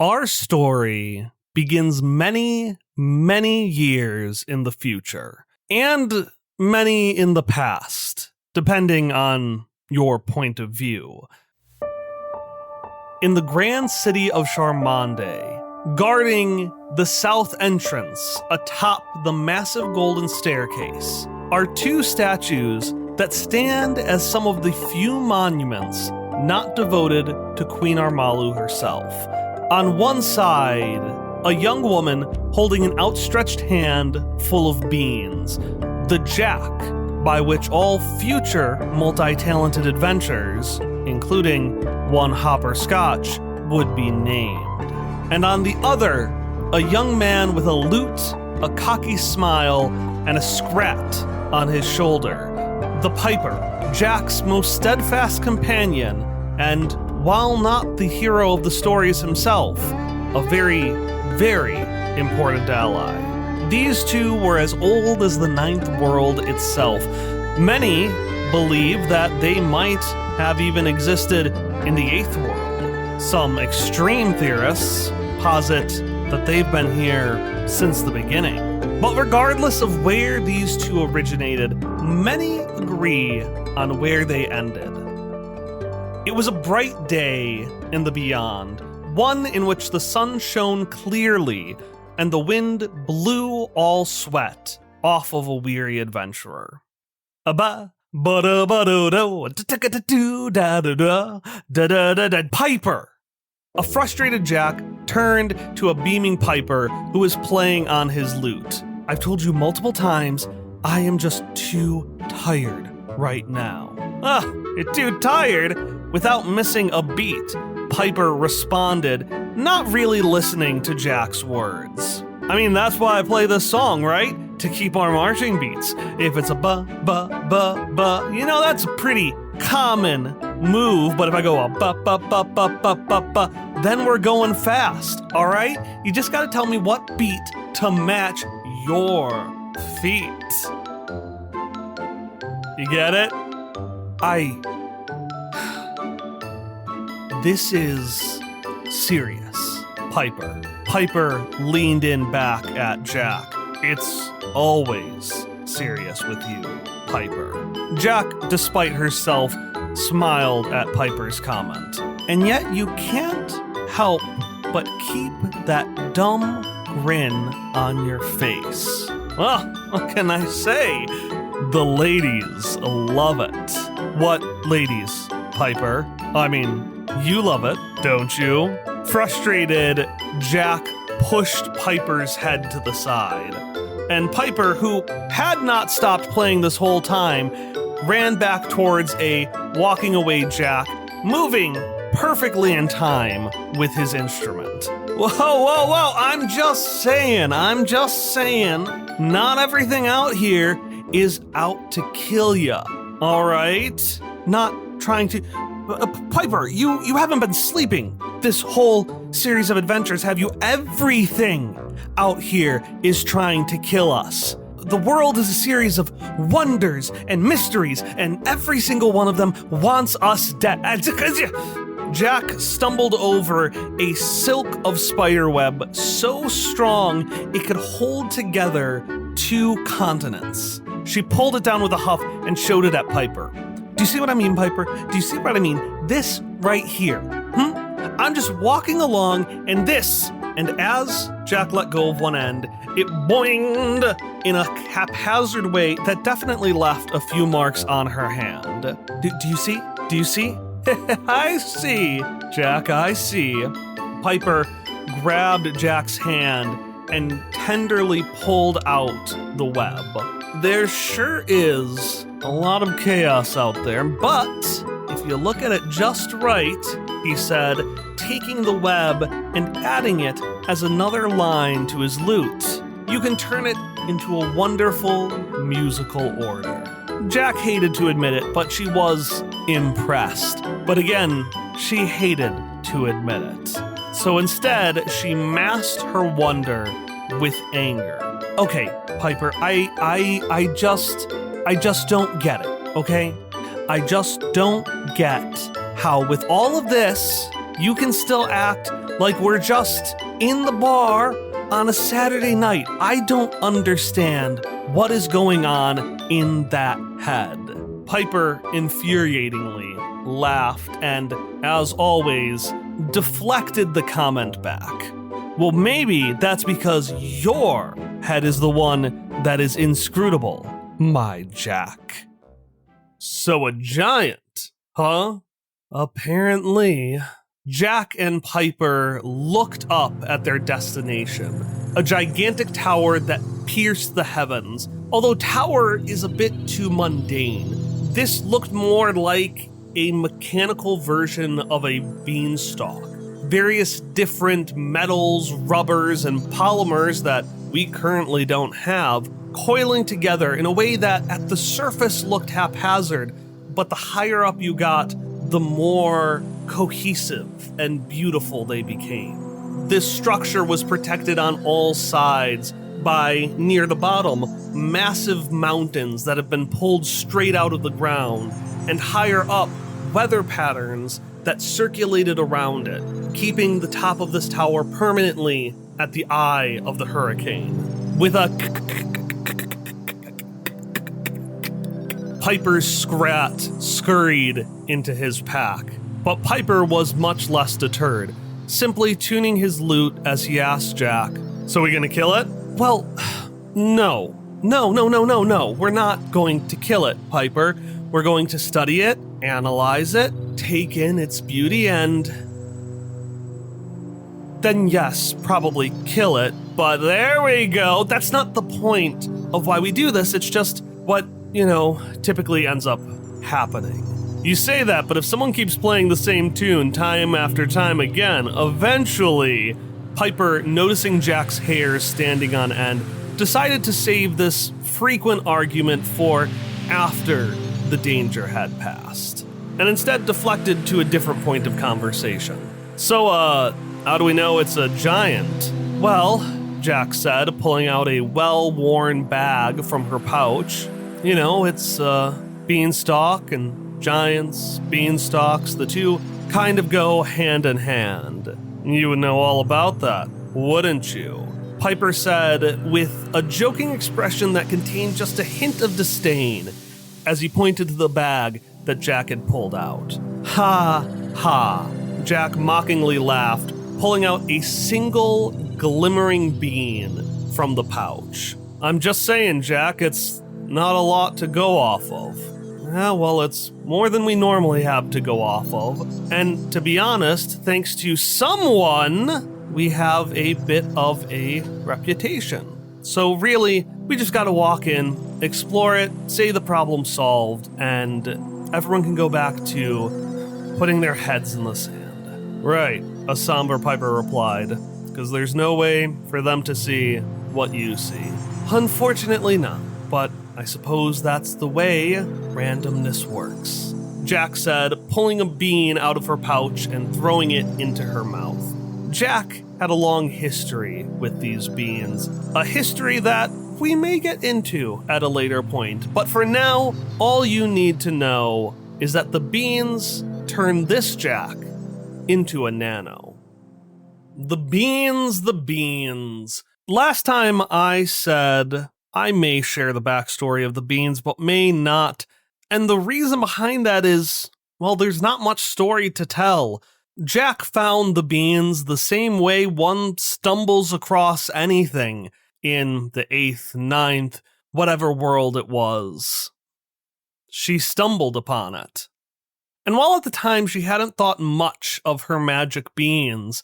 Our story begins many, many years in the future, and many in the past, depending on your point of view. In the grand city of Charmande, guarding the south entrance atop the massive golden staircase, are two statues that stand as some of the few monuments not devoted to Queen Armalu herself. On one side, a young woman holding an outstretched hand full of beans, the jack by which all future multi-talented adventures, including one hopperscotch, would be named. And on the other, a young man with a lute, a cocky smile, and a scrat on his shoulder, the piper, Jack's most steadfast companion, and while not the hero of the stories himself, a very, very important ally. These two were as old as the Ninth World itself. Many believe that they might have even existed in the Eighth World. Some extreme theorists posit that they've been here since the beginning. But regardless of where these two originated, many agree on where they ended. It was a bright day in the beyond, one in which the sun shone clearly and the wind blew all sweat off of a weary adventurer. Piper, a frustrated Jack turned to a beaming Piper who was playing on his lute. I've told you multiple times, I am just too tired right now. You're too tired? Without missing a beat, Piper responded, not really listening to Jack's words. I mean, that's why I play this song, right? To keep our marching beats. If it's a ba, you know, that's a pretty common move, but if I go a ba, then we're going fast, all right? You just gotta tell me what beat to match your feet. You get it? This is serious, Piper. Piper leaned in back at Jack. It's always serious with you, Piper. Jack, despite herself, smiled at Piper's comment. And yet you can't help but keep that dumb grin on your face. Well, what can I say? The ladies love it. What ladies, Piper? I mean, you love it, don't you? Frustrated, Jack pushed Piper's head to the side. And Piper, who had not stopped playing this whole time, ran back towards a walking away Jack, moving perfectly in time with his instrument. Whoa, I'm just saying, not everything out here is out to kill ya, all right? Not trying to... Piper, you haven't been sleeping this whole series of adventures, have you? Everything out here is trying to kill us. The world is a series of wonders and mysteries, and every single one of them wants us dead. Jack stumbled over a silk of spiderweb so strong it could hold together 2 continents. She pulled it down with a huff and showed it at Piper. Do you see what I mean, Piper? Do you see what I mean? This right here. I'm just walking along, and this, and as Jack let go of one end, it boinged in a haphazard way that definitely left a few marks on her hand. Do you see? Do you see? I see, Jack, I see. Piper grabbed Jack's hand and tenderly pulled out the web. There sure is a lot of chaos out there, but if you look at it just right, he said, taking the web and adding it as another line to his lute, you can turn it into a wonderful musical order. Jack hated to admit it, but she was impressed. But again, she hated to admit it. So instead, she masked her wonder with anger. Okay, Piper, I just don't get it, okay? I just don't get how with all of this, you can still act Like we're just in the bar on a Saturday night. I don't understand what is going on in that head. Piper infuriatingly laughed and, as always, deflected the comment back. Well, maybe that's because your head is the one that is inscrutable, my Jack. So a giant, huh? Apparently. Jack and Piper looked up at their destination, a gigantic tower that pierced the heavens. Although tower is a bit too mundane, this looked more like a mechanical version of a beanstalk. Various different metals, rubbers, and polymers that we currently don't have, coiling together in a way that at the surface looked haphazard, but the higher up you got, the more cohesive and beautiful they became. This structure was protected on all sides by, near the bottom, massive mountains that have been pulled straight out of the ground, and higher up, weather patterns that circulated around it, keeping the top of this tower permanently at the eye of the hurricane. With a Piper's Scrat scurried into his pack, but Piper was much less deterred, simply tuning his lute as he asked Jack, "So we gonna kill it?" "Well, no. No. We're not going to kill it, Piper. We're going to study it, analyze it, take in its beauty, and then yes, probably kill it. But there we go. That's not the point of why we do this. It's just what, typically ends up happening." You say that, but if someone keeps playing the same tune time after time again, eventually, Piper, noticing Jack's hair standing on end, decided to save this frequent argument for after the danger had passed, and instead deflected to a different point of conversation. "So, how do we know it's a giant?" "Well," Jack said, pulling out a well-worn bag from her pouch, it's Beanstalk and giants, beanstalks, the two kind of go hand in hand. You would know all about that, wouldn't you?" Piper said with a joking expression that contained just a hint of disdain as he pointed to the bag that Jack had pulled out. "Ha, ha," Jack mockingly laughed, pulling out a single glimmering bean from the pouch. "I'm just saying, Jack, it's not a lot to go off of." "Yeah, well, it's more than we normally have to go off of. And to be honest, thanks to someone, we have a bit of a reputation. So really, we just gotta walk in, explore it, say the problem solved, and everyone can go back to putting their heads in the sand." "Right," a somber Piper replied, "because there's no way for them to see what you see." "Unfortunately not, but I suppose that's the way randomness works," Jack said, pulling a bean out of her pouch and throwing it into her mouth. Jack had a long history with these beans, a history that we may get into at a later point, but for now, all you need to know is that the beans turned this Jack into a nano. The beans. Last time I said I may share the backstory of the beans, but may not. And the reason behind that is, well, there's not much story to tell. Jack found the beans the same way one stumbles across anything in the 8th, 9th, whatever world it was. She stumbled upon it. And while at the time she hadn't thought much of her magic beans,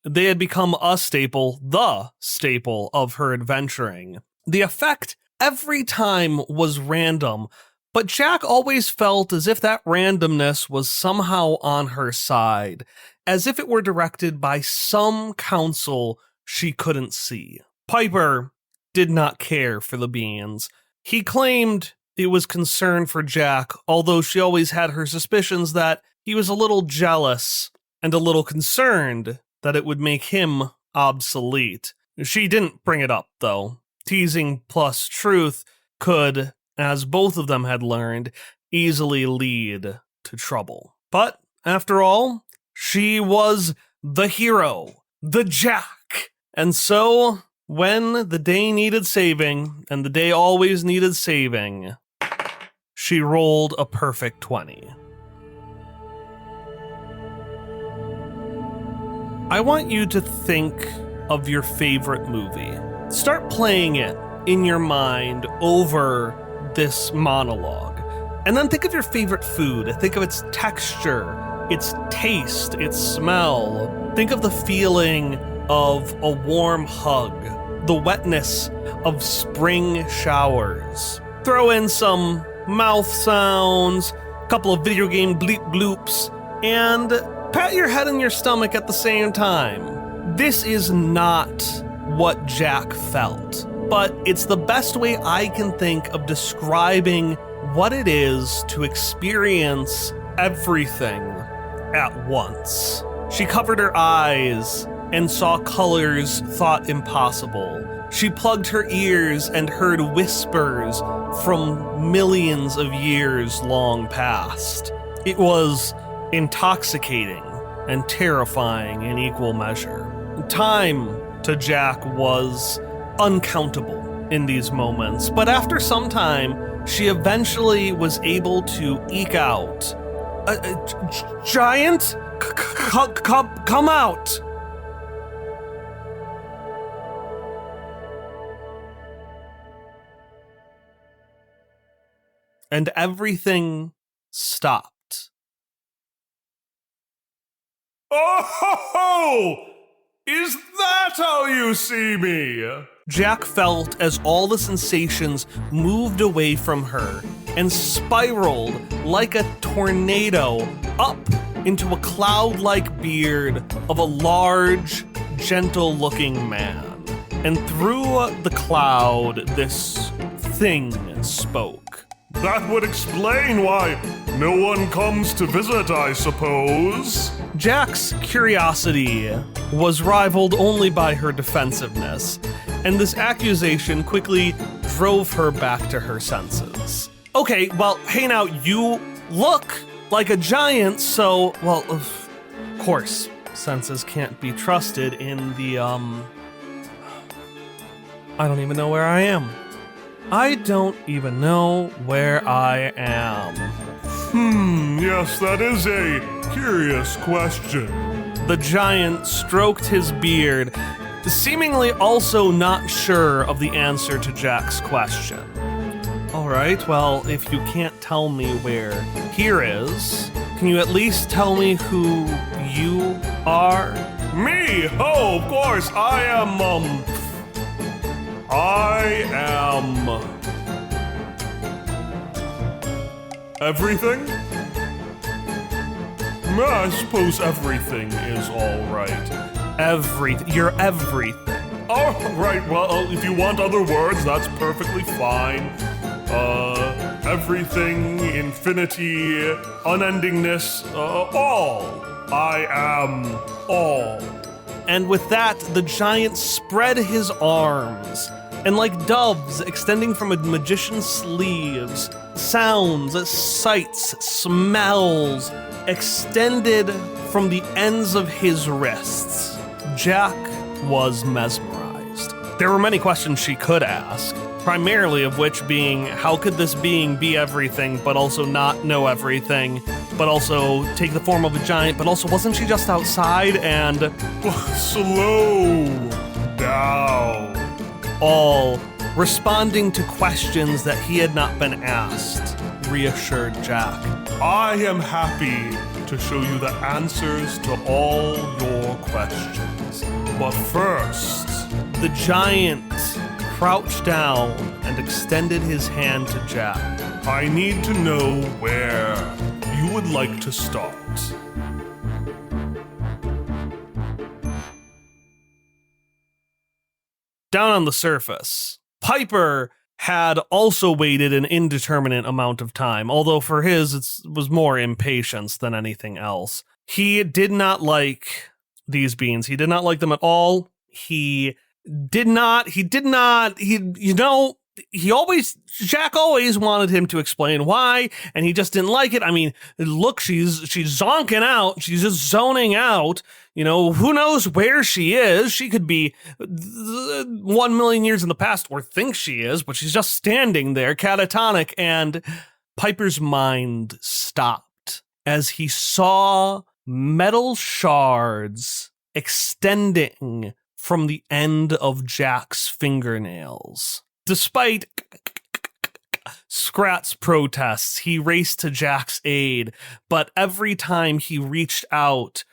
they had become the staple of her adventuring. The effect every time was random, but Jack always felt as if that randomness was somehow on her side, as if it were directed by some counsel she couldn't see. Piper did not care for the beans. He claimed it was concern for Jack, although she always had her suspicions that he was a little jealous and a little concerned that it would make him obsolete. She didn't bring it up, though. Teasing plus truth could, as both of them had learned, easily lead to trouble. But, after all, she was the hero, the Jack. And so, when the day needed saving, and the day always needed saving, she rolled a perfect 20. I want you to think of your favorite movie. Start playing it in your mind over this monologue. And then think of your favorite food. Think of its texture, its taste, its smell. Think of the feeling of a warm hug, the wetness of spring showers. Throw in some mouth sounds, a couple of video game bleep bloops, and pat your head in your stomach at the same time. This is not what Jack felt, but it's the best way I can think of describing what it is to experience everything at once. She covered her eyes and saw colors thought impossible. She plugged her ears and heard whispers from millions of years long past. It was intoxicating and terrifying in equal measure. Time to Jack was uncountable in these moments, but after some time, she eventually was able to eke out, Giant, come out! And everything stopped. Oh! Is that how you see me? Jack felt as all the sensations moved away from her and spiraled like a tornado up into a cloud-like beard of a large, gentle-looking man. And through the cloud, this thing spoke. That would explain why no one comes to visit, I suppose. Jack's curiosity was rivaled only by her defensiveness, and this accusation quickly drove her back to her senses. Okay, well, hey now, you look like a giant, so, well, of course, senses can't be trusted in the, I don't even know where I am. I don't even know where I am. Yes, that is a curious question. The giant stroked his beard, seemingly also not sure of the answer to Jack's question. All right, well, if you can't tell me where here is, can you at least tell me who you are? Me? Oh, of course, I am everything? I suppose everything is all right. You're everything. Oh, right, well, if you want other words, that's perfectly fine. Everything, infinity, unendingness, all. I am all. And with that, the giant spread his arms, and like doves extending from a magician's sleeves, sounds, sights, smells extended from the ends of his wrists. Jack was mesmerized. There were many questions she could ask, primarily of which being, how could this being be everything, but also not know everything, but also take the form of a giant, but also wasn't she just outside and... Slow down. All responding to questions that he had not been asked, reassured Jack. I am happy to show you the answers to all your questions. But first... The giant crouched down and extended his hand to Jack. I need to know where you would like to start. Down on the surface, Piper had also waited an indeterminate amount of time, although for his it was more impatience than anything else. He did not like these beans. He did not like them at all. He Jack always wanted him to explain why, and he just didn't like it. I mean, look, she's zonking out. She's just zoning out. Who knows where she is? She could be 1 million years in the past, or think she is, but she's just standing there, catatonic, and Piper's mind stopped as he saw metal shards extending from the end of Jack's fingernails. Despite Scrat's protests, he raced to Jack's aid, but every time he reached out,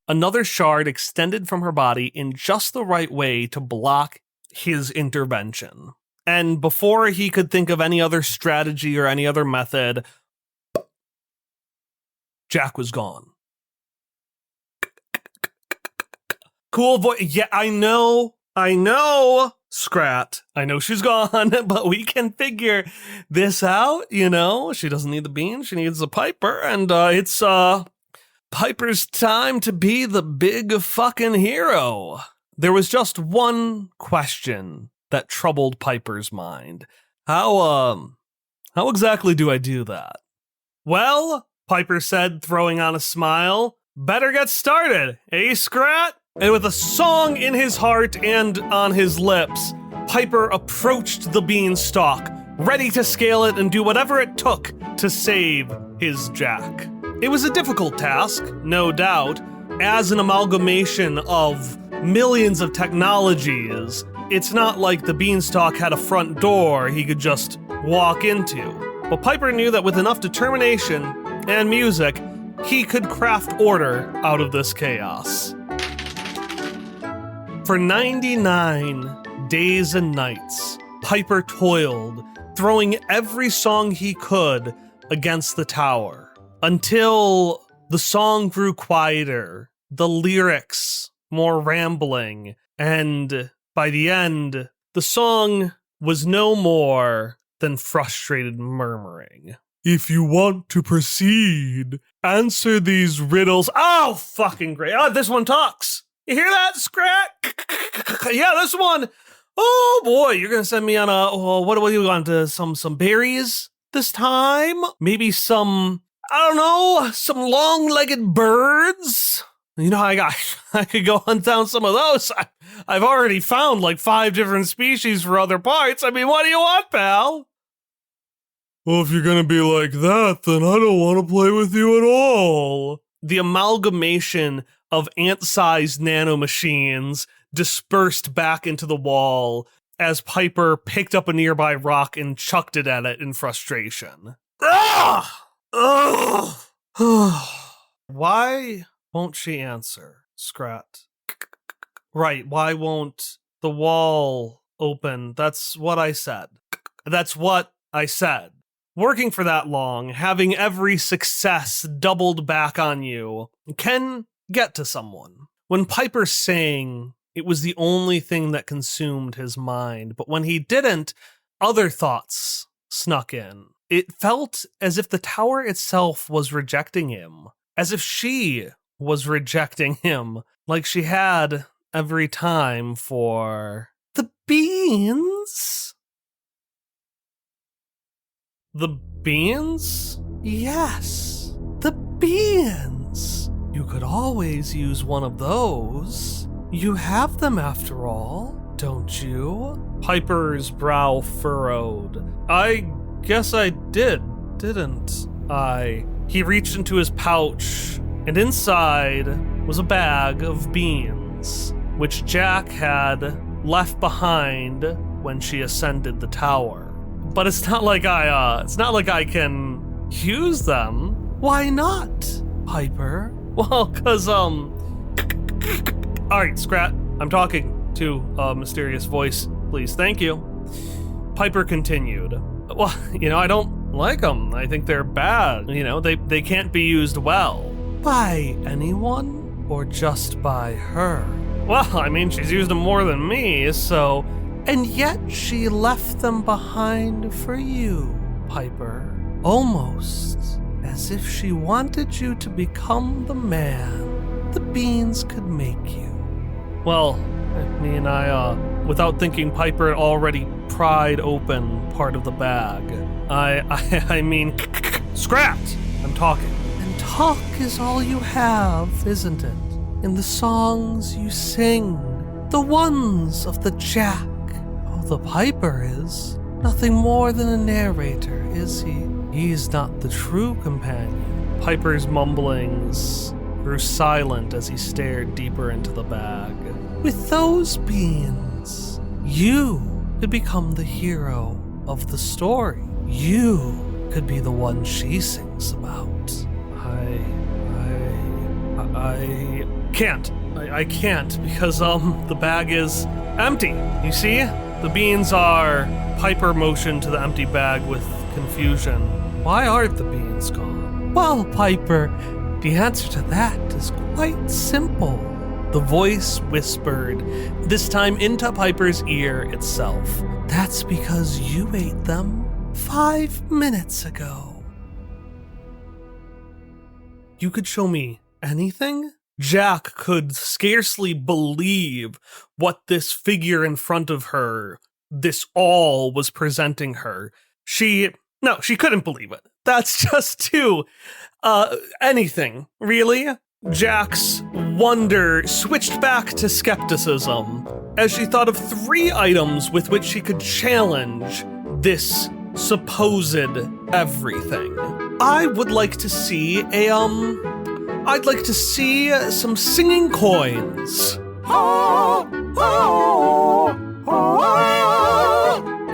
another shard extended from her body in just the right way to block his intervention. And before he could think of any other strategy or any other method, Jack was gone. Cool voice. Yeah, I know, Scrat. I know she's gone, but we can figure this out, She doesn't need the bean, she needs the Piper, and it's Piper's time to be the big fucking hero. There was just one question that troubled Piper's mind. How exactly do I do that? Well, Piper said, throwing on a smile, better get started, eh, Scrat? And with a song in his heart and on his lips, Piper approached the beanstalk, ready to scale it and do whatever it took to save his Jack. It was a difficult task, no doubt. As an amalgamation of millions of technologies, it's not like the beanstalk had a front door he could just walk into. But Piper knew that with enough determination and music, he could craft order out of this chaos. For 99 days and nights, Piper toiled, throwing every song he could against the tower, until the song grew quieter, the lyrics more rambling, and by the end, the song was no more than frustrated murmuring. If you want to proceed, answer these riddles. Oh, fucking great. Oh, this one talks. You hear that, Scrat? Yeah, this one. Oh boy, you're gonna send me on what do we want to some berries this time? Maybe some, I don't know, some long-legged birds. I could go hunt down some of those. I've already found like 5 different species for other parts. I mean, what do you want, pal? Well, if you're gonna be like that, then I don't want to play with you at all. The amalgamation of ant-sized nanomachines dispersed back into the wall as Piper picked up a nearby rock and chucked it at it in frustration. Why won't she answer, Scrat? Right, why won't the wall open? That's what I said. Working for that long, having every success doubled back on you, can get to someone. When Piper sang, it was the only thing that consumed his mind, but when he didn't, other thoughts snuck in. It felt as if the tower itself was rejecting him, as if she was rejecting him, like she had every time for the beans. The beans? Yes, the beans. You could always use one of those. You have them after all, don't you? Piper's brow furrowed. I guess I did, didn't I? He reached into his pouch, and inside was a bag of beans, which Jack had left behind when she ascended the tower. But it's not like I can use them. Why not, Piper? Well, 'cause all right, Scrat, I'm talking to a mysterious voice. Please, thank you. Piper continued. Well, I don't like them. I think they're bad. They can't be used well. By anyone or just by her? Well, I mean, she's used them more than me, so... And yet she left them behind for you, Piper. Almost as if she wanted you to become the man the beans could make you. Well, I mean, without thinking Piper had already pried open part of the bag. I mean, scrapped. I'm talking. And talk is all you have, isn't it? In the songs you sing, the ones of the Jack. Oh, the Piper is nothing more than a narrator, is he? He's not the true companion. Piper's mumblings grew silent as he stared deeper into the bag. With those beans, you could become the hero of the story. You could be the one she sings about. I can't. I can't because, the bag is empty. You see? The beans are... Piper motioned to the empty bag with confusion. Why aren't the beans gone? Well, Piper, the answer to that is quite simple. The voice whispered, this time into Piper's ear itself. That's because you ate them 5 minutes ago. You could show me anything? Jack could scarcely believe what this figure in front of her, this all, was presenting her. She couldn't believe it. That's just too, anything, really? Jack's wonder switched back to skepticism as she thought of 3 items with which she could challenge this supposed everything. I'd like to see some singing coins.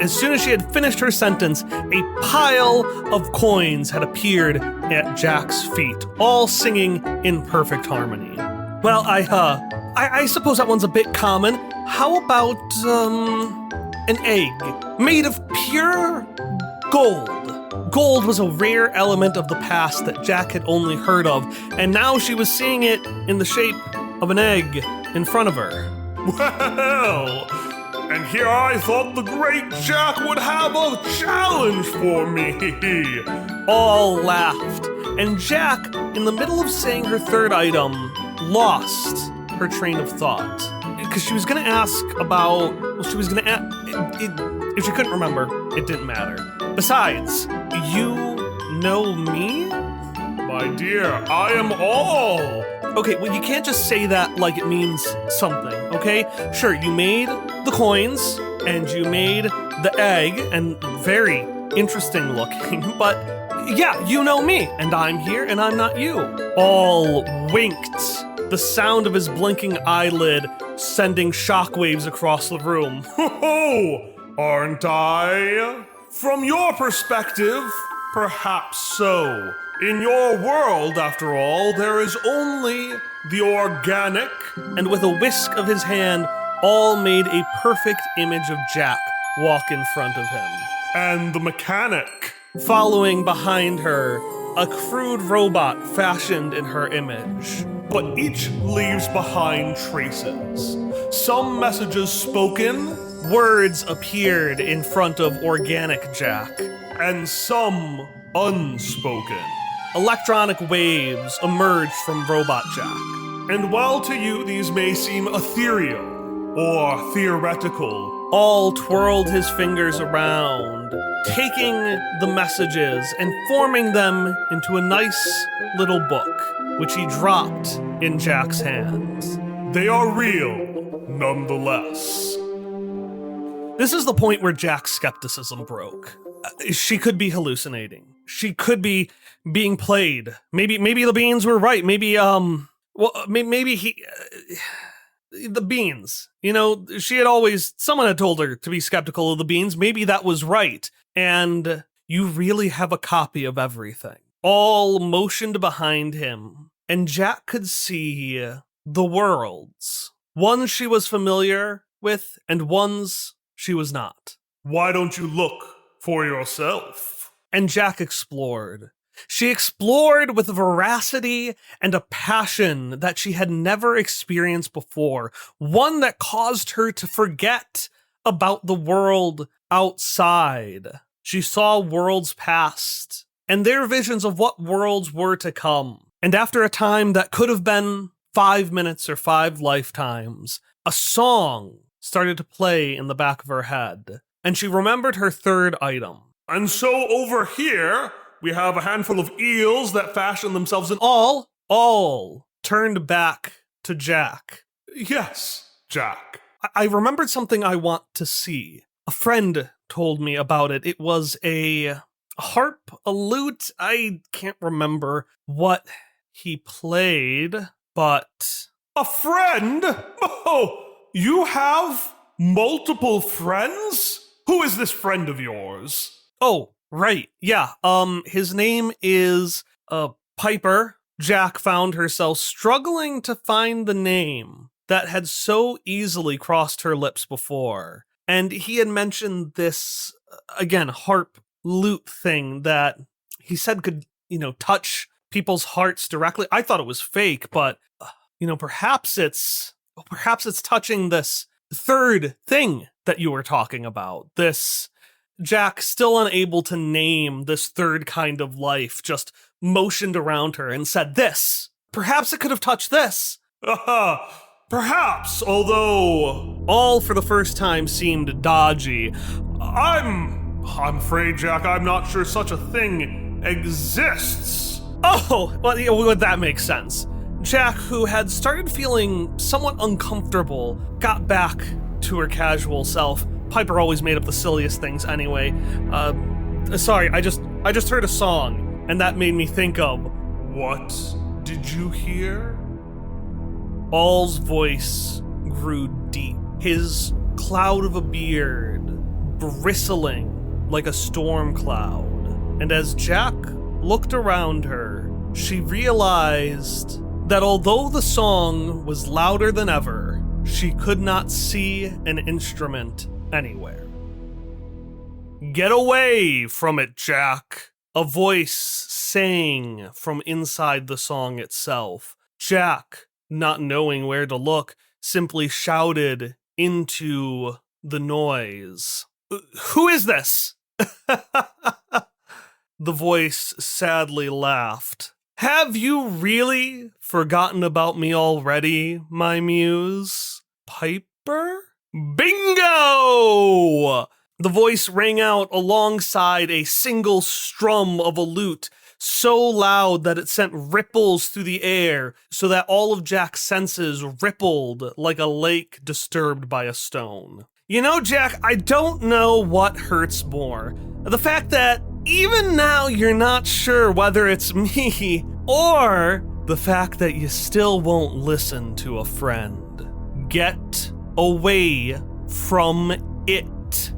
As soon as she had finished her sentence, a pile of coins had appeared at Jack's feet, all singing in perfect harmony. Well, I suppose that one's a bit common. How about, an egg made of pure gold? Gold was a rare element of the past that Jack had only heard of, and now she was seeing it in the shape of an egg in front of her. Well, and here I thought the great Jack would have a challenge for me. All laughed, and Jack, in the middle of saying her 3rd item, lost her train of thought. Because she was going to ask about... Well, she was going to ask... If she couldn't remember, it didn't matter. Besides, you know me? My dear, I am all. Okay, well, you can't just say that like it means something, okay? Sure, you made the coins, and you made the egg, and very interesting looking, but yeah, you know me, and I'm here, and I'm not you. All winked, the sound of his blinking eyelid sending shockwaves across the room. Ho-ho! Aren't I? From your perspective, perhaps so. In your world, after all, there is only the organic. And with a whisk of his hand, all made a perfect image of Jack walk in front of him. And the mechanic. Following behind her, a crude robot fashioned in her image. But each leaves behind traces. Some messages spoken. Words appeared in front of organic Jack. And some unspoken. Electronic waves emerged from Robot Jack. And while to you these may seem ethereal or theoretical, all twirled his fingers around, taking the messages and forming them into a nice little book, which he dropped in Jack's hands. They are real, nonetheless. This is the point where Jack's skepticism broke. She could be hallucinating. She could be being played. Maybe the beans were right. Maybe the beans. You know, someone had told her to be skeptical of the beans. Maybe that was right. And you really have a copy of everything. All motioned behind him. And Jack could see the worlds. Ones she was familiar with and ones she was not. Why don't you look for yourself? And Jack explored. She explored with a veracity and a passion that she had never experienced before, one that caused her to forget about the world outside. She saw worlds past and their visions of what worlds were to come. And after a time that could have been 5 minutes or 5 lifetimes, a song started to play in the back of her head, and she remembered her third item. And so over here, we have a handful of eels that fashion themselves in... All turned back to Jack. Yes, Jack. I remembered something I want to see. A friend told me about it. It was a harp, a lute. I can't remember what he played, but... A friend? Oh, you have multiple friends? Who is this friend of yours? Oh, right. Yeah. His name is Piper. Jack found herself struggling to find the name that had so easily crossed her lips before. And he had mentioned this, again, harp lute thing that he said could, touch people's hearts directly. I thought it was fake, but, perhaps it's touching this third thing that you were talking about. This, Jack, still unable to name this third kind of life, just motioned around her and said, this. Perhaps it could have touched this. Perhaps, although... All for the first time seemed dodgy. I'm afraid, Jack, I'm not sure such a thing exists. Oh, well, that makes sense. Jack, who had started feeling somewhat uncomfortable, got back to her casual self. Piper always made up the silliest things anyway. Sorry, I just heard a song, and that made me think of... What did you hear? All's voice grew deep, his cloud of a beard bristling like a storm cloud. And as Jack looked around her, she realized that although the song was louder than ever, she could not see an instrument anywhere. Get away from it, Jack, a voice sang from inside the song itself. Jack, not knowing where to look, simply shouted into the noise. Who is this? The voice sadly laughed. Have you really forgotten about me already, my muse? Piper? Bingo! The voice rang out alongside a single strum of a lute, so loud that it sent ripples through the air, so that all of Jack's senses rippled like a lake disturbed by a stone. Jack, I don't know what hurts more. The fact that even now you're not sure whether it's me, or the fact that you still won't listen to a friend. Get away from it.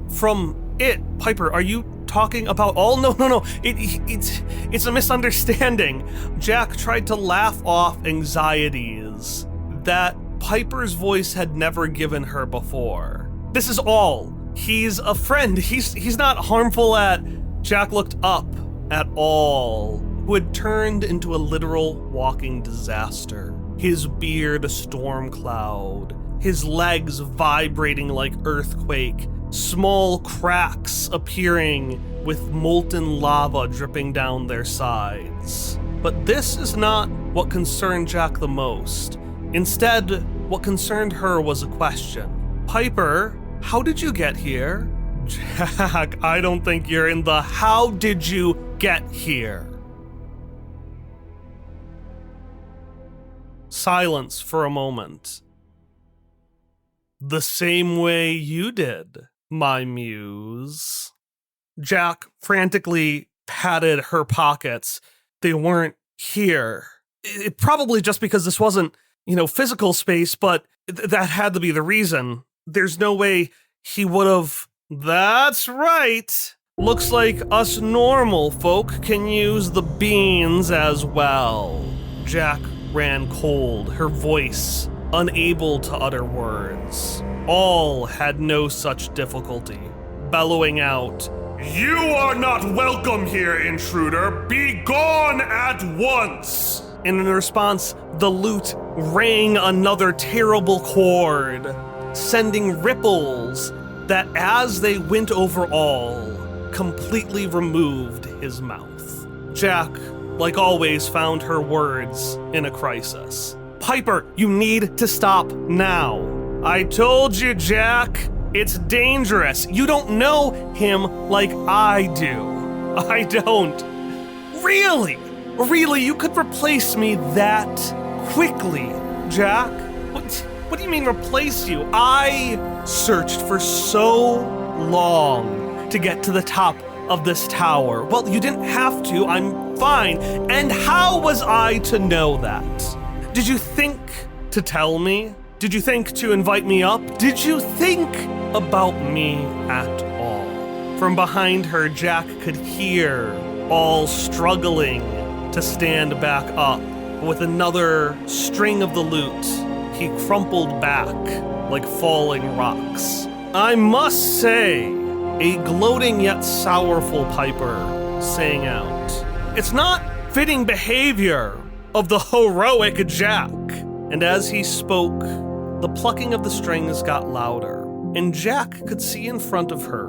From it. Piper, are you talking about all? No. It's a misunderstanding. Jack tried to laugh off anxieties that Piper's voice had never given her before. This is all. He's a friend. He's not harmful at... Jack looked up at All, who had turned into a literal walking disaster. His beard a storm cloud, his legs vibrating like earthquake, small cracks appearing with molten lava dripping down their sides. But this is not what concerned Jack the most. Instead, what concerned her was a question. Piper, how did you get here? Jack, I don't think you're in the how did you get here. Silence for a moment. The same way you did, my muse. Jack frantically patted her pockets. They weren't here. It probably just because this wasn't, physical space, but that had to be the reason. There's no way he would have... That's right. Looks like us normal folk can use the beans as well. Jack ran cold, her voice unable to utter words. All had no such difficulty, bellowing out, You are not welcome here, intruder. Be gone at once. And in response, the lute rang another terrible chord, sending ripples that as they went over All, completely removed his mouth. Jack, like always, found her words in a crisis. Piper, you need to stop now. I told you, Jack. It's dangerous. You don't know him like I do. I don't. Really? Really, you could replace me that quickly, Jack? What do you mean replace you? I searched for so long to get to the top of this tower. Well, you didn't have to. I'm fine. And how was I to know that? Did you think to tell me? Did you think to invite me up? Did you think about me at all? From behind her, Jack could hear all struggling to stand back up. With another string of the lute, he crumpled back like falling rocks. I must say, a gloating yet sorrowful piper sang out, "It's not fitting behavior of the heroic Jack." And as he spoke, the plucking of the strings got louder, and Jack could see in front of her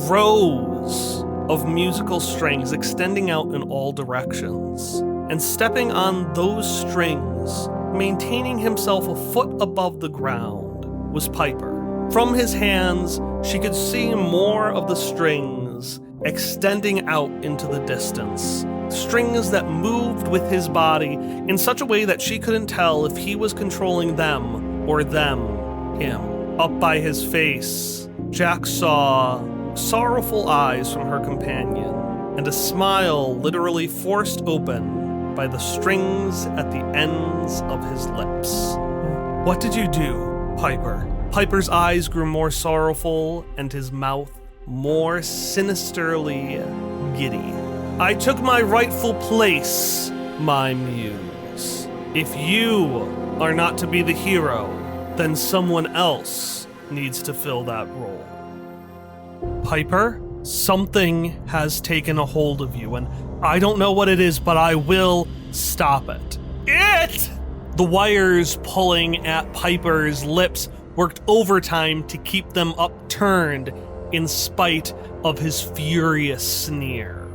rows of musical strings extending out in all directions. And stepping on those strings, maintaining himself a foot above the ground, was Piper. From his hands, she could see more of the strings extending out into the distance. Strings that moved with his body in such a way that she couldn't tell if he was controlling them or them him. Up by his face, Jack saw sorrowful eyes from her companion and a smile literally forced open by the strings at the ends of his lips. "What did you do, Piper?" Piper's eyes grew more sorrowful and his mouth more sinisterly giddy. "I took my rightful place, my muse. If you are not to be the hero, then someone else needs to fill that role." "Piper, something has taken a hold of you, and I don't know what it is, but I will stop it." It! The wires pulling at Piper's lips worked overtime to keep them upturned in spite of his furious sneer.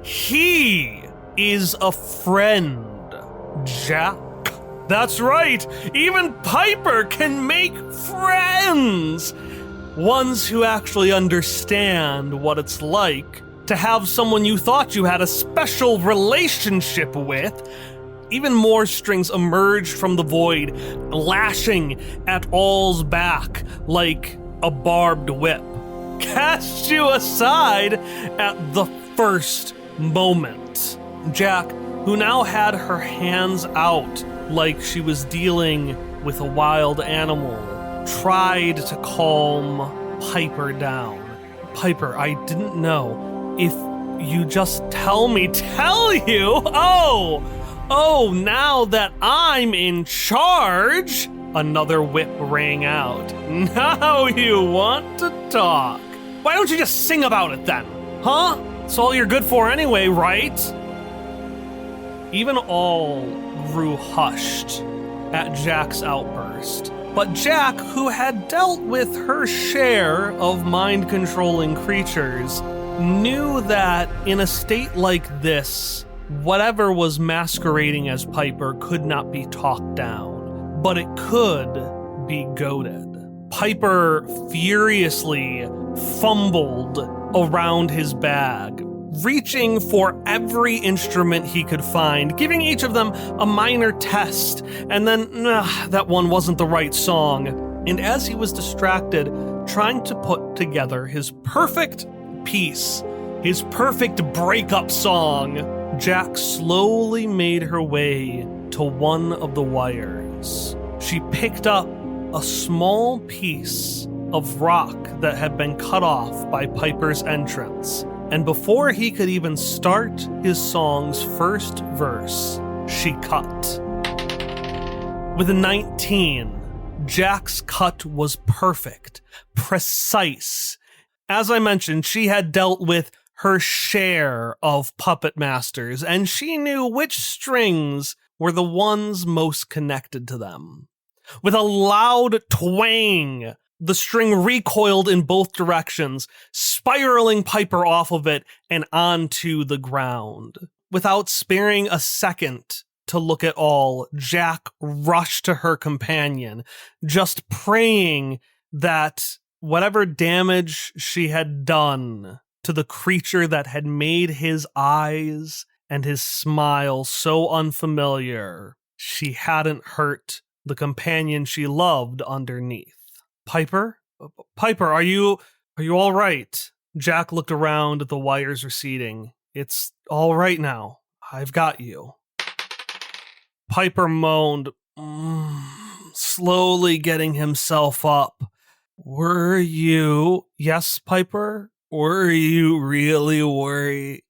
"He is a friend, Jack. That's right, even Piper can make friends. Ones who actually understand what it's like to have someone you thought you had a special relationship with." Even more strings emerged from the void, lashing at All's back like a barbed whip. Cast you aside at the first moment. Jack, who now had her hands out like she was dealing with a wild animal, tried to calm Piper down. "Piper, I didn't know. If you just tell you? Oh, now that I'm in charge." Another whip rang out. "Now you want to talk. Why don't you just sing about it then? Huh? It's all you're good for anyway, right?" Even All grew hushed at Jack's outburst. But Jack, who had dealt with her share of mind-controlling creatures, knew that in a state like this, whatever was masquerading as Piper could not be talked down, but it could be goaded. Piper furiously fumbled around his bag, reaching for every instrument he could find, giving each of them a minor test, and then, that one wasn't the right song. And as he was distracted, trying to put together his perfect piece, his perfect breakup song, Jack slowly made her way to one of the wires. She picked up a small piece of rock that had been cut off by Piper's entrance, and before he could even start his song's first verse, she cut. With a 19, Jack's cut was perfect, precise. As I mentioned, she had dealt with her share of puppet masters, and she knew which strings were the ones most connected to them. With a loud twang, the string recoiled in both directions, spiraling Piper off of it and onto the ground. Without sparing a second to look at all, Jack rushed to her companion, just praying that whatever damage she had done to the creature that had made his eyes and his smile so unfamiliar, she hadn't hurt the companion she loved underneath. Piper? Piper, are you all right? Jack looked around at the wires receding. It's all right now. I've got you. Piper moaned, slowly getting himself up. Were you... Yes, Piper? Were you really worried?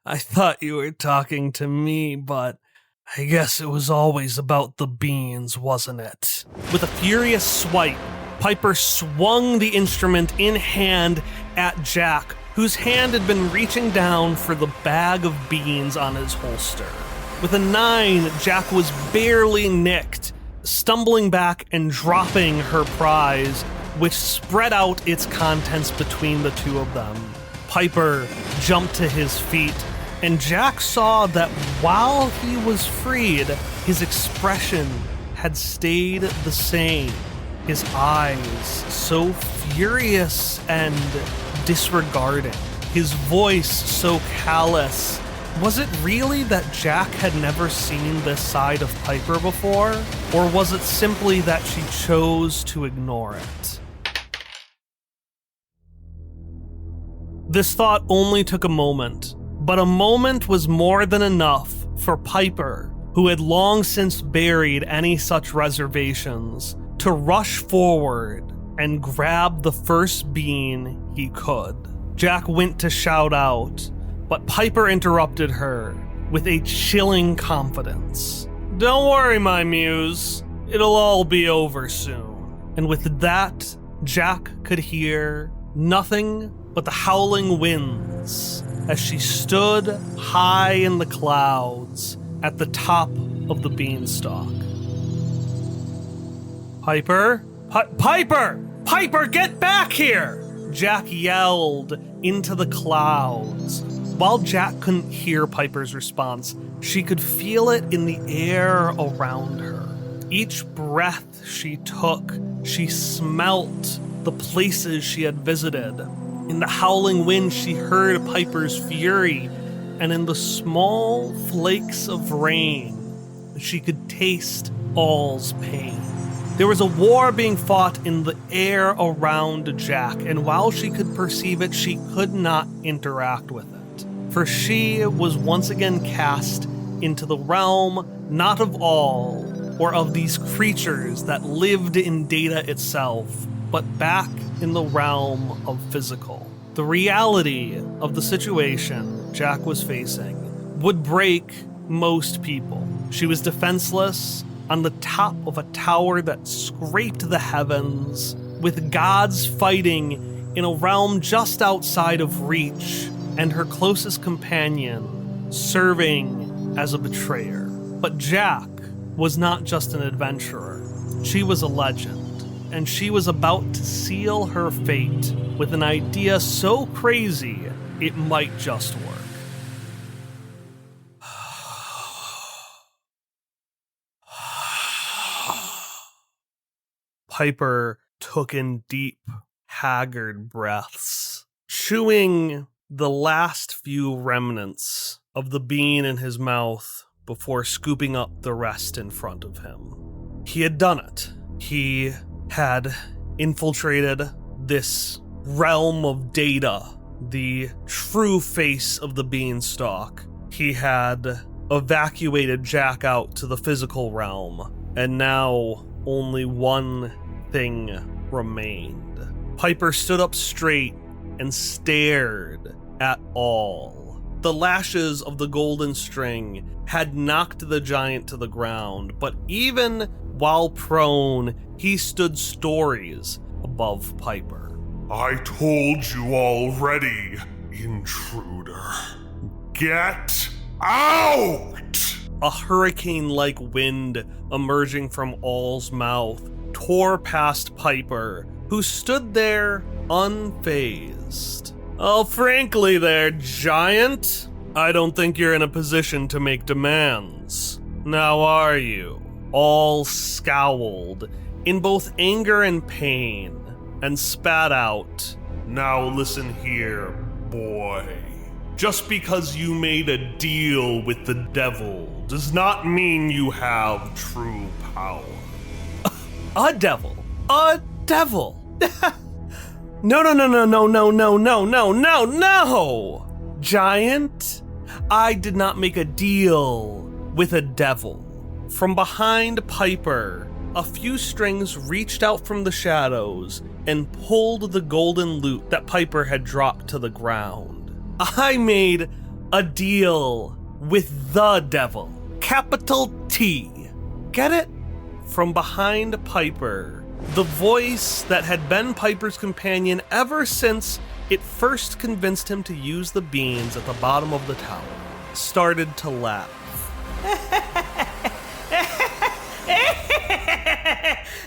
I thought you were talking to me, but I guess it was always about the beans, wasn't it? With a furious swipe, Piper swung the instrument in hand at Jack, whose hand had been reaching down for the bag of beans on his holster. With a 9, Jack was barely nicked, stumbling back and dropping her prize, which spread out its contents between the two of them. Piper jumped to his feet, and Jack saw that while he was freed, his expression had stayed the same. His eyes so furious and disregarding. His voice so callous. Was it really that Jack had never seen this side of Piper before? Or was it simply that she chose to ignore it? This thought only took a moment, but a moment was more than enough for Piper, who had long since buried any such reservations, to rush forward and grab the first bean he could. Jack went to shout out, but Piper interrupted her with a chilling confidence. Don't worry, my muse. It'll all be over soon. And with that, Jack could hear nothing but the howling winds as she stood high in the clouds at the top of the beanstalk. Piper? Piper! Piper, get back here! Jack yelled into the clouds. While Jack couldn't hear Piper's response, she could feel it in the air around her. Each breath she took, she smelt the places she had visited. In the howling wind, she heard Piper's fury, and in the small flakes of rain, she could taste all's pain. There was a war being fought in the air around Jack, and while she could perceive it, she could not interact with it. For she was once again cast into the realm not of all, or of these creatures that lived in data itself, but back in the realm of physical. The reality of the situation Jack was facing would break most people. She was defenseless on the top of a tower that scraped the heavens, with gods fighting in a realm just outside of reach, and her closest companion serving as a betrayer. But Jack was not just an adventurer. She was a legend, and she was about to seal her fate with an idea so crazy it might just work. Piper took in deep, haggard breaths, chewing the last few remnants of the bean in his mouth before scooping up the rest in front of him. He had done it. He had infiltrated this realm of data, the true face of the beanstalk. He had evacuated Jack out to the physical realm, and now only one thing remained. Piper stood up straight and stared at all. The lashes of the golden string had knocked the giant to the ground, but even while prone, he stood stories above Piper. I told you already, intruder. Get out! A hurricane-like wind emerging from All's mouth tore past Piper, who stood there unfazed. Oh, frankly there, giant, I don't think you're in a position to make demands. words. Now are you? All scowled in both anger and pain and spat out, Now listen here, boy. Just because you made a deal with the devil does not mean you have true power. A devil. A devil. No. Giant, I did not make a deal with a devil. From behind Piper, a few strings reached out from the shadows and pulled the golden loot that Piper had dropped to the ground. I made a deal with the devil. Capital T. Get it? From behind Piper, the voice that had been Piper's companion ever since it first convinced him to use the beans at the bottom of the tower, started to laugh.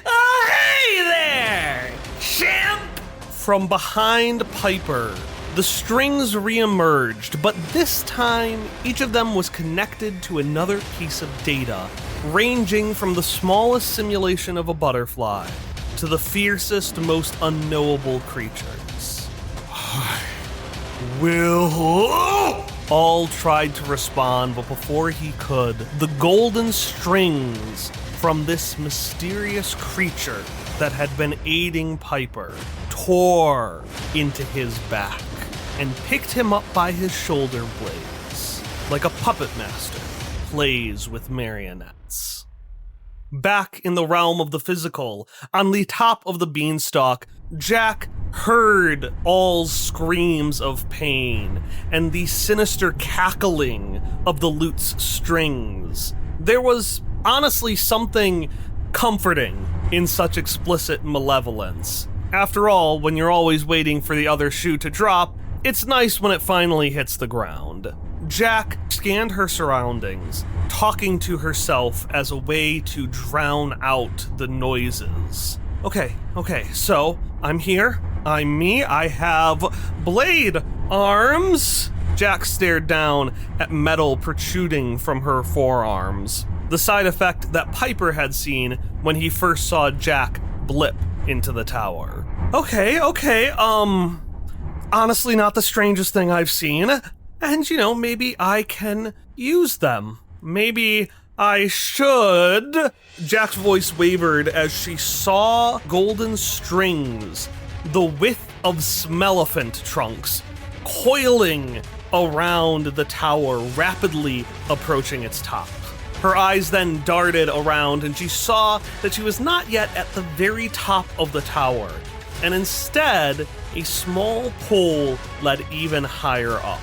Oh, hey there, champ! From behind Piper, the strings reemerged, but this time each of them was connected to another piece of data, ranging from the smallest simulation of a butterfly to the fiercest, most unknowable creatures. All tried to respond, but before he could, the golden strings from this mysterious creature that had been aiding Piper tore into his back and picked him up by his shoulder blades, like a puppet master plays with marionettes. Back in the realm of the physical, on the top of the beanstalk, Jack heard All's screams of pain and the sinister cackling of the lute's strings. There was honestly something comforting in such explicit malevolence. After all, when you're always waiting for the other shoe to drop, it's nice when it finally hits the ground. Jack scanned her surroundings, talking to herself as a way to drown out the noises. Okay, so I'm here, I'm me, I have blade arms. Jack stared down at metal protruding from her forearms, the side effect that Piper had seen when he first saw Jack blip into the tower. Okay, honestly not the strangest thing I've seen, and maybe I can use them. Maybe I should. Jack's voice wavered as she saw golden strings, the width of Smellephant trunks, coiling around the tower, rapidly approaching its top. Her eyes then darted around, and she saw that she was not yet at the very top of the tower, and instead, a small pole led even higher up.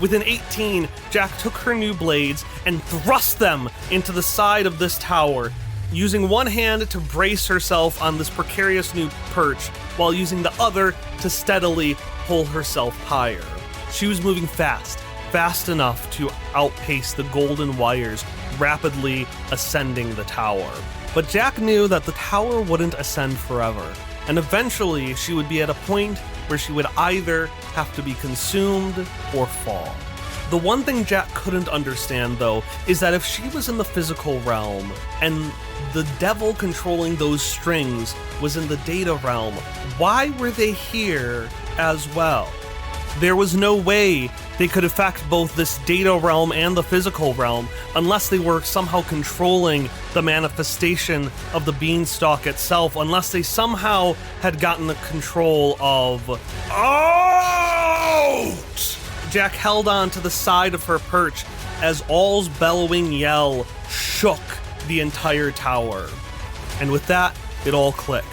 With an 18, Jack took her new blades and thrust them into the side of this tower, using one hand to brace herself on this precarious new perch, while using the other to steadily pull herself higher. She was moving fast enough to outpace the golden wires rapidly ascending the tower. But Jack knew that the tower wouldn't ascend forever, and eventually she would be at a point where she would either have to be consumed or fall. The one thing Jack couldn't understand, though, is that if she was in the physical realm and the devil controlling those strings was in the data realm, why were they here as well? There was no way they could affect both this data realm and the physical realm unless they were somehow controlling the manifestation of the beanstalk itself, unless they somehow had gotten the control of... Out! Jack held on to the side of her perch as All's bellowing yell shook the entire tower. And with that, it all clicked.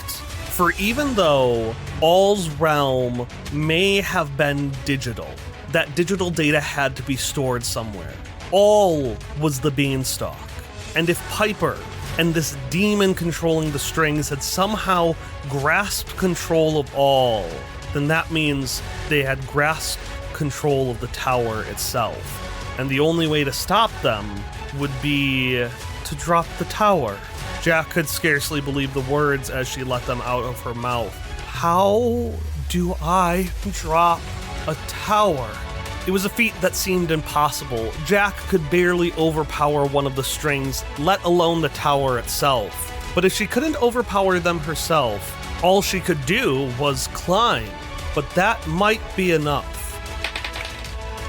For even though All's realm may have been digital, that digital data had to be stored somewhere. All was the beanstalk. And if Piper and this demon controlling the strings had somehow grasped control of All, then that means they had grasped control of the tower itself. And the only way to stop them would be to drop the tower. Jack could scarcely believe the words as she let them out of her mouth. How do I drop a tower? It was a feat that seemed impossible. Jack could barely overpower one of the strings, let alone the tower itself. But if she couldn't overpower them herself, all she could do was climb. But that might be enough.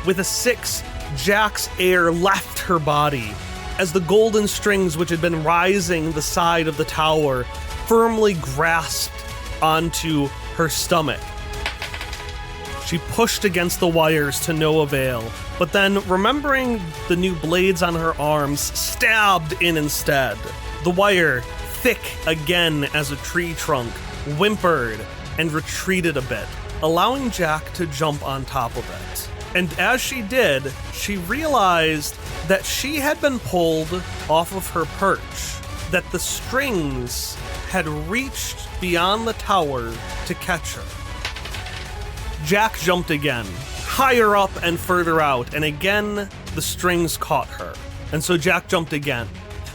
With a 6, Jack's air left her body as the golden strings which had been rising the side of the tower firmly grasped onto her stomach. She pushed against the wires to no avail, but then, remembering the new blades on her arms, stabbed in instead. The wire, thick again as a tree trunk, whimpered and retreated a bit, allowing Jack to jump on top of it. And as she did, she realized that she had been pulled off of her perch, that the strings had reached beyond the tower to catch her. Jack jumped again, higher up and further out, and again the strings caught her. And so Jack jumped again,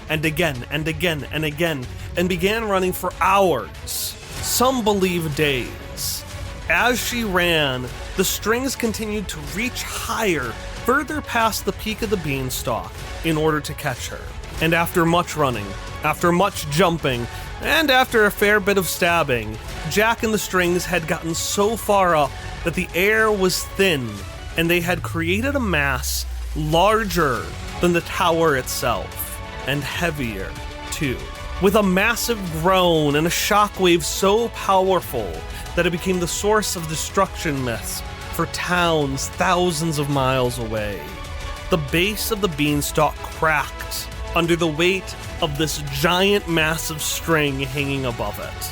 and again, and again, and again, and began running for hours, some believe days. As she ran, the strings continued to reach higher, further past the peak of the beanstalk, in order to catch her. And after much running, after much jumping, and after a fair bit of stabbing, Jack and the strings had gotten so far up that the air was thin, and they had created a mass larger than the tower itself, and heavier too. With a massive groan and a shockwave so powerful that it became the source of destruction myths for towns thousands of miles away. The base of the beanstalk cracked under the weight of this giant massive string hanging above it.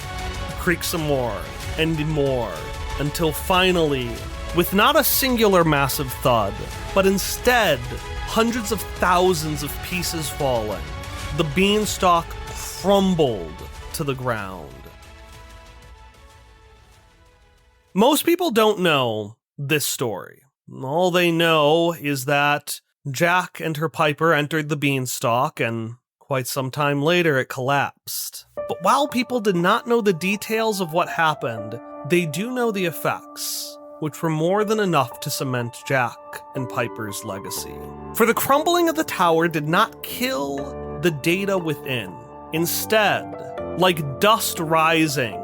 It creaked some more and more, until finally, with not a singular massive thud, but instead hundreds of thousands of pieces falling, the beanstalk crumbled to the ground. Most people don't know this story. All they know is that Jack and her piper entered the beanstalk, and quite some time later it collapsed. But while people did not know the details of what happened, they do know the effects, which were more than enough to cement Jack and Piper's legacy. For the crumbling of the tower did not kill the data within. Instead, like dust rising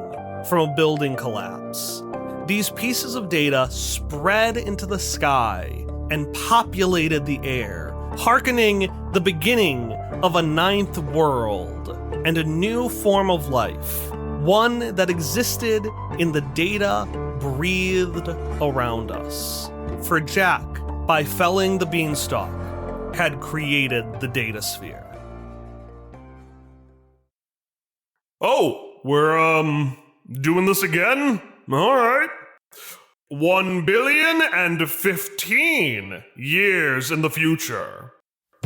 from a building collapse, these pieces of data spread into the sky and populated the air, hearkening the beginning of a 9th world and a new form of life, one that existed in the data breathed around us. For Jack, by felling the beanstalk, had created the data sphere. Oh, we're, doing this again? All right. 1,015,000,000 years in the future.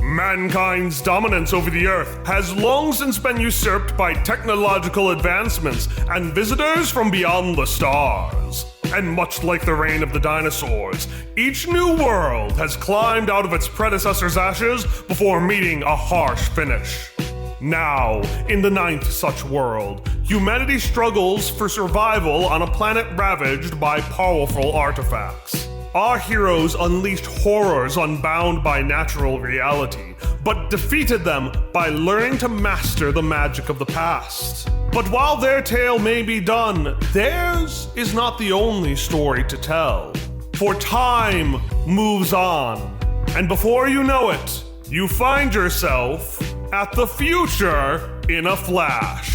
Mankind's dominance over the Earth has long since been usurped by technological advancements and visitors from beyond the stars. And much like the reign of the dinosaurs, each new world has climbed out of its predecessor's ashes before meeting a harsh finish. Now, in the 9th such world, humanity struggles for survival on a planet ravaged by powerful artifacts. Our heroes unleashed horrors unbound by natural reality, but defeated them by learning to master the magic of the past. But while their tale may be done, theirs is not the only story to tell. For time moves on, and before you know it, you find yourself at the future in a flash.